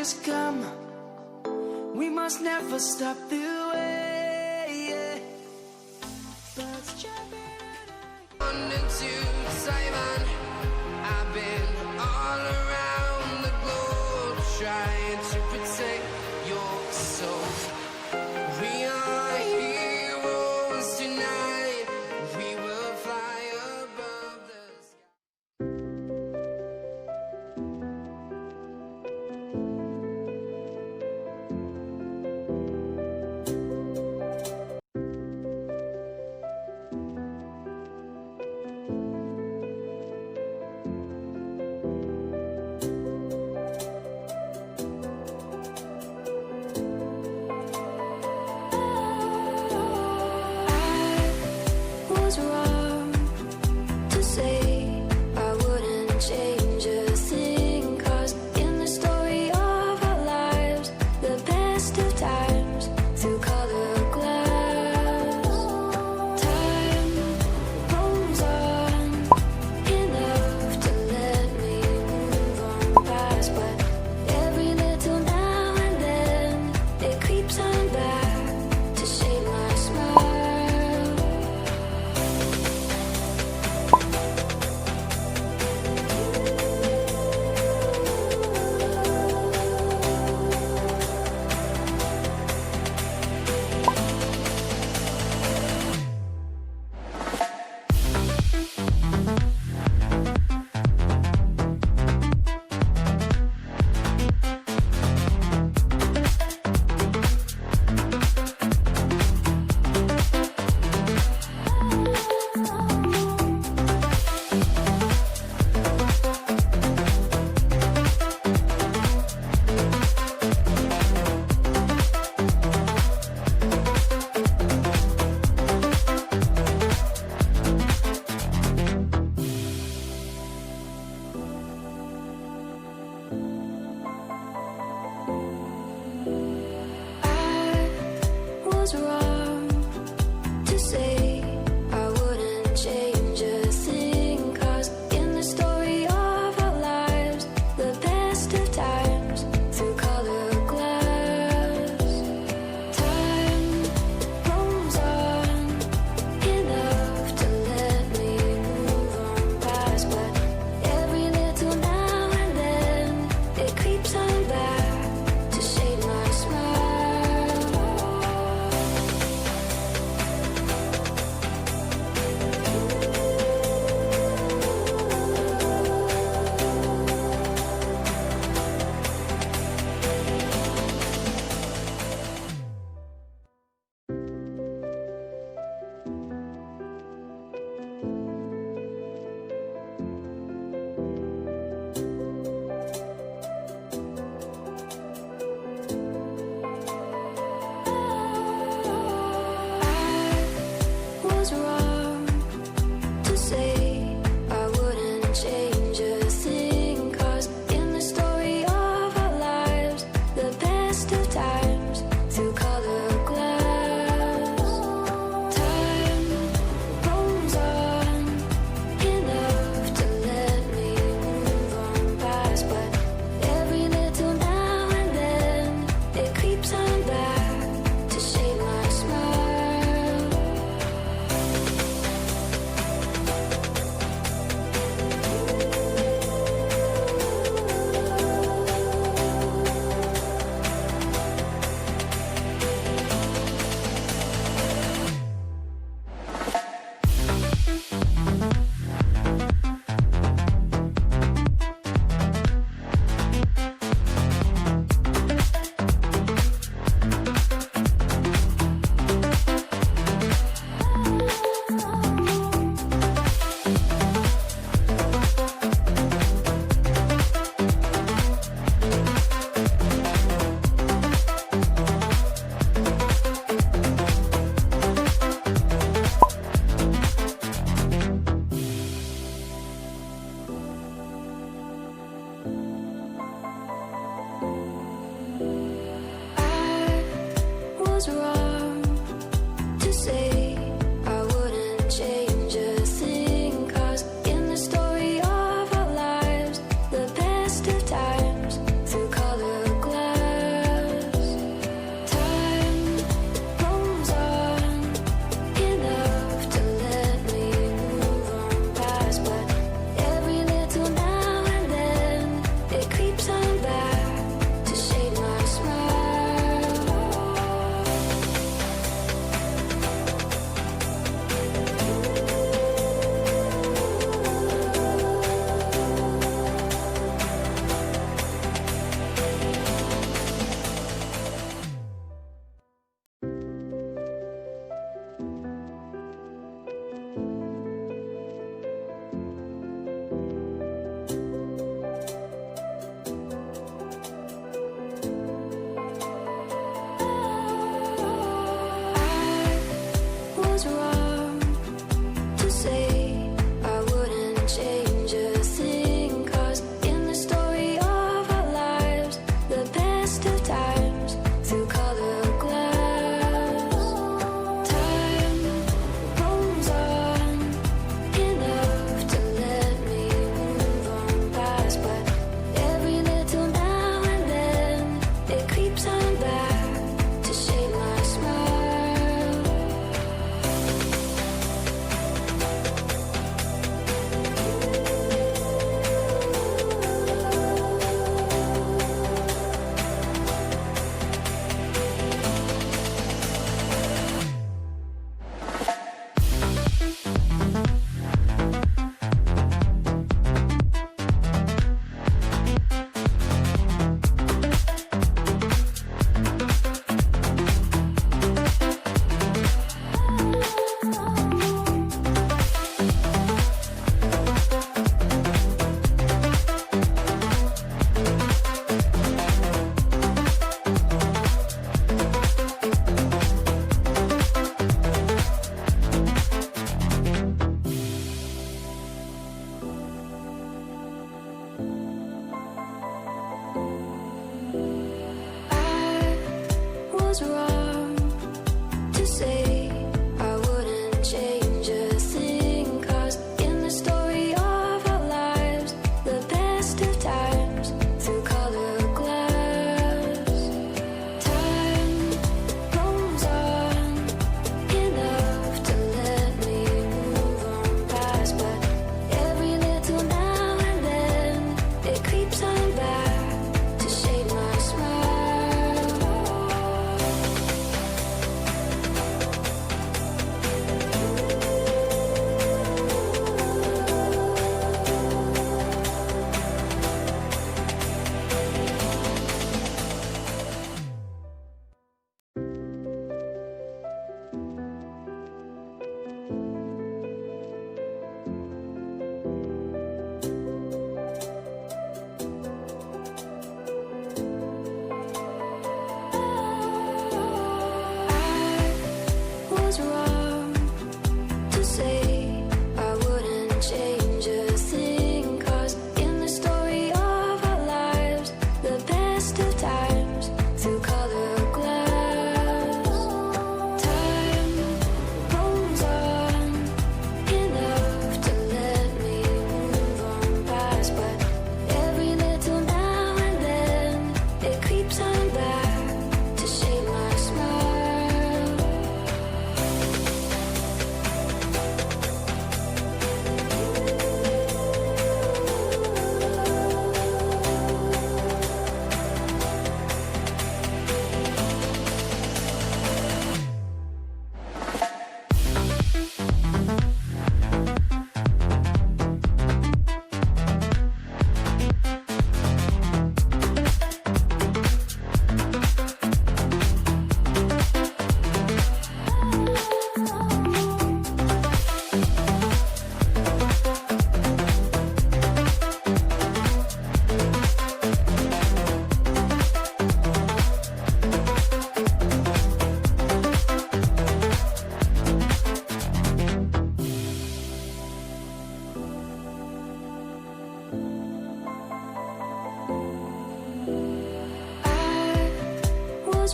just come. We must never stop the way, yeah. Birds jumping London to Taiwan. I've been all around the globe trying to protect your soul. We are heroes tonight. We will fly above the sky. Was wrong to say I wouldn't change a thing, 'cause in the story of our lives, the best of times through color glass, time rolls on enough to let me move on past, but every little now and then it creeps on back to shade my smile. Was wrong to say I wouldn't change a thing, 'cause in the story of our lives, the best of times through color glass, time rolls on enough to let me move on past, but every little now and then it creeps on back to shade my smile. Was wrong to say I wouldn't change a thing, 'cause in the story of our lives, the best of times through color glass, time rolls on enough to let me move on past, but every little now and then it creeps on back to shade my smile.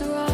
was wrong.